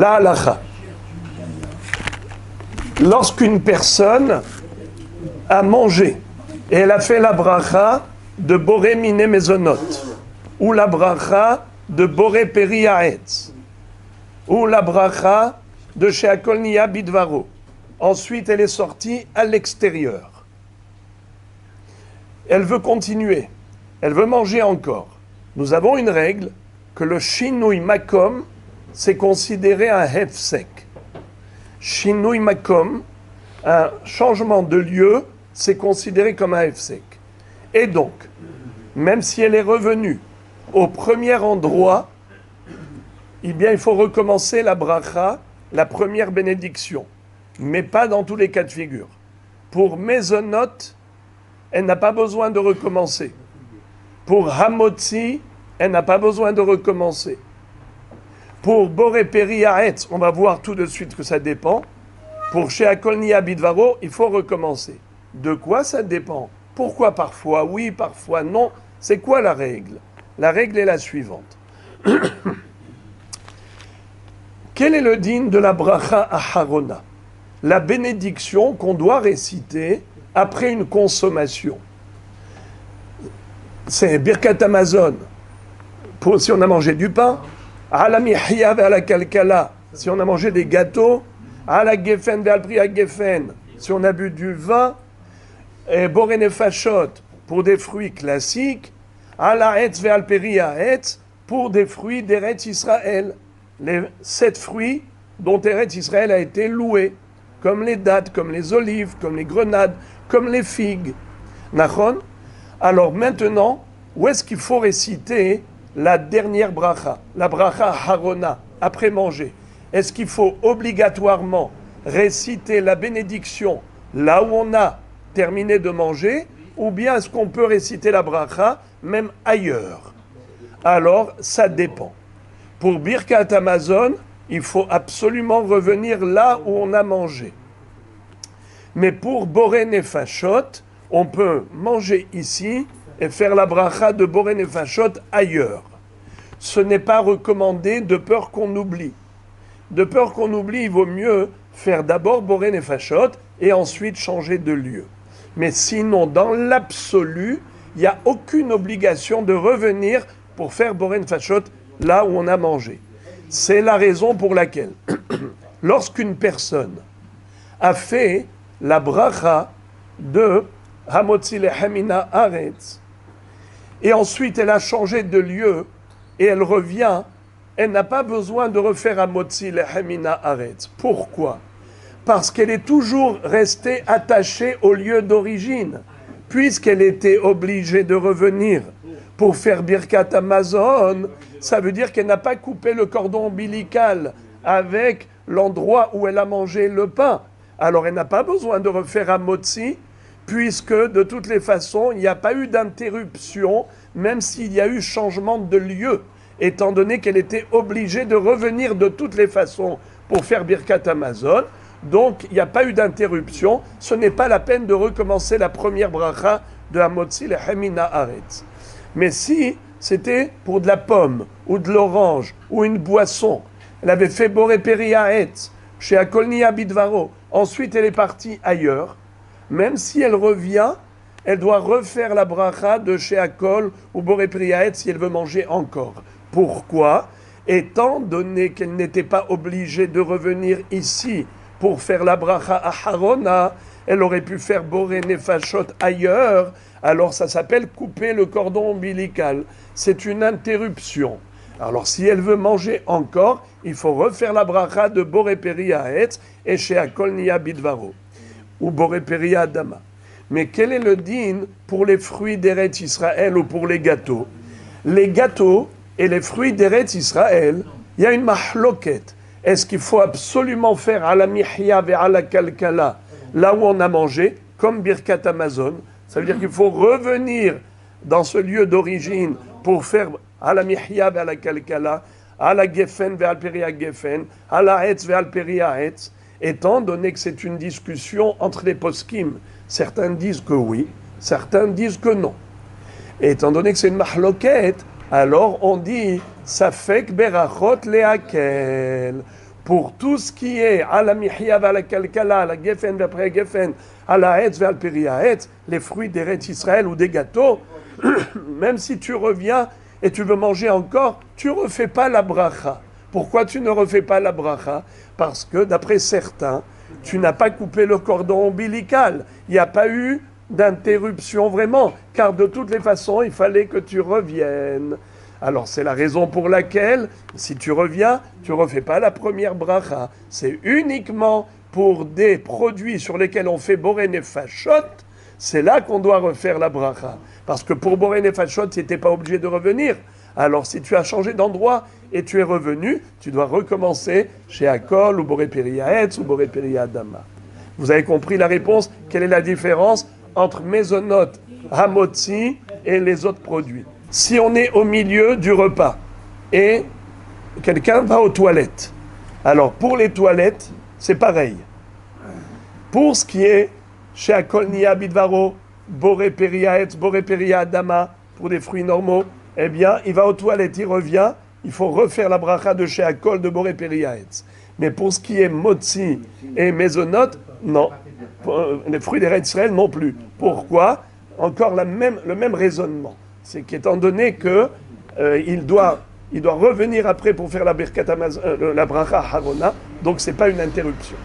La halacha. Lorsqu'une personne a mangé et elle a fait la bracha de boré miné mezonot, ou la bracha de boré peri haetz, ou la bracha de sheakol niya bidvaro, ensuite elle est sortie à l'extérieur. Elle veut continuer, elle veut manger encore. Nous avons une règle que le shinui makom, c'est considéré un hefsek. Shinui makom, un changement de lieu, c'est considéré comme un hefsek. Et donc, même si elle est revenue au premier endroit, eh bien, il faut recommencer la bracha, la première bénédiction, mais pas dans tous les cas de figure. Pour mezonot, elle n'a pas besoin de recommencer. Pour hamotzi, elle n'a pas besoin de recommencer. Pour boré peri haetz, on va voir tout de suite que ça dépend. Pour sheakol niya bidvaro, il faut recommencer. De quoi ça dépend? Pourquoi parfois oui, parfois non? C'est quoi la règle? La règle est la suivante. Quel est le din de la bracha aharona? La bénédiction qu'on doit réciter après une consommation. C'est Birkat Hamazon, si on a mangé du pain, ala mihya ve'ala kalkala, si on a mangé des gâteaux, ala gefen ve'al priya gefen, si on a bu du vin, et boré nefashot, pour des fruits classiques, ala etz ve'al periya etz, pour des fruits d'Eretz Israël, les 7 fruits dont Eretz Israël a été loué, comme les dattes, comme les olives, comme les grenades, comme les figues. Nachon? Alors maintenant, où est-ce qu'il faut réciter la dernière bracha, la bracha harona, après manger? Est-ce qu'il faut obligatoirement réciter la bénédiction là où on a terminé de manger, ou bien est-ce qu'on peut réciter la bracha même ailleurs? Alors, ça dépend. Pour Birkat Hamazon, il faut absolument revenir là où on a mangé. Mais pour boré nefashot, on peut manger ici et faire la bracha de boré nefashot ailleurs. Ce n'est pas recommandé de peur qu'on oublie. De peur qu'on oublie, il vaut mieux faire d'abord boré nefashot et ensuite changer de lieu. Mais sinon, dans l'absolu, il n'y a aucune obligation de revenir pour faire boré nefashot là où on a mangé. C'est la raison pour laquelle, lorsqu'une personne a fait la bracha de Hamotzi lechem min haaretz, et ensuite elle a changé de lieu, et elle revient, elle n'a pas besoin de refaire Hamotzi lechem min haaretz. Pourquoi? Parce qu'elle est toujours restée attachée au lieu d'origine, puisqu'elle était obligée de revenir pour faire Birkat Hamazon. Ça veut dire qu'elle n'a pas coupé le cordon ombilical avec l'endroit où elle a mangé le pain. Alors elle n'a pas besoin de refaire Hamotzi, puisque de toutes les façons, il n'y a pas eu d'interruption, même s'il y a eu changement de lieu, étant donné qu'elle était obligée de revenir de toutes les façons pour faire Birkat Hamazon. Donc il n'y a pas eu d'interruption. Ce n'est pas la peine de recommencer la première bracha de Hamotzi lechem min haaretz. Mais si c'était pour de la pomme, ou de l'orange, ou une boisson, elle avait fait boré peri haetz, sheakol niya bidvaro, ensuite elle est partie ailleurs, même si elle revient, elle doit refaire la bracha de sheakol ou boré peri haetz si elle veut manger encore. Pourquoi? Étant donné qu'elle n'était pas obligée de revenir ici pour faire la bracha aharona, elle aurait pu faire boré nefashot ailleurs. Alors ça s'appelle couper le cordon ombilical. C'est une interruption. Alors si elle veut manger encore, il faut refaire la bracha de boré peri haetz et sheakol niya bidvaro, ou boré peri adama. Mais quel est le din pour les fruits d'Eretz Israël ou pour les gâteaux? Les gâteaux et les fruits d'Eretz Israël, il y a une mahloket. Est-ce qu'il faut absolument faire ala mihya ve'ala kalkala là où on a mangé, comme Birkat Hamazon? Ça veut dire qu'il faut revenir dans ce lieu d'origine pour faire ala mihya ve'ala kalkala, ala gefen ve'al periya gefen, ala etz ve'al periya etz, étant donné que c'est une discussion entre les poskim. Certains disent que oui, certains disent que non. Et étant donné que c'est une mahloket, alors on dit safek berachot lehakel. pour tout ce qui est à la mihya, à la kalkala, à la gefen, après gefen, à la hetz, à la periahetz, les fruits d'Eretz Israël ou des gâteaux, même si tu reviens et tu veux manger encore, tu ne refais pas la bracha. Pourquoi tu ne refais pas la bracha? Parce que, d'après certains, tu n'as pas coupé le cordon ombilical. Il n'y a pas eu d'interruption vraiment, car de toutes les façons, il fallait que tu reviennes. Alors, c'est la raison pour laquelle, si tu reviens, tu ne refais pas la première bracha. C'est uniquement pour des produits sur lesquels on fait boré nefashot, c'est là qu'on doit refaire la bracha. Parce que pour boré nefashot, tu n'étais pas obligé de revenir. Alors, si tu as changé d'endroit et tu es revenu, tu dois recommencer chez Akol ou boré periahetz ou boré periadama. Vous avez compris la réponse? Quelle est la différence entre Mezonot, Hamotzi et les autres produits? Si on est au milieu du repas et quelqu'un va aux toilettes, alors pour les toilettes, c'est pareil. Pour ce qui est chez Akol Nia Bidvaro, Boré Periahetz, Boré Periadama, pour des fruits normaux, eh bien, il va aux toilettes, il revient, il faut refaire la bracha de chez Akol de Boré Periahetz. Mais pour ce qui est Motzi et Mezonot, non. Les fruits d'Eretz Israël non plus. Pourquoi? Encore le même raisonnement. C'est qu'étant donné que il doit revenir après pour faire la Birkat la bracha Harona, donc c'est pas une interruption.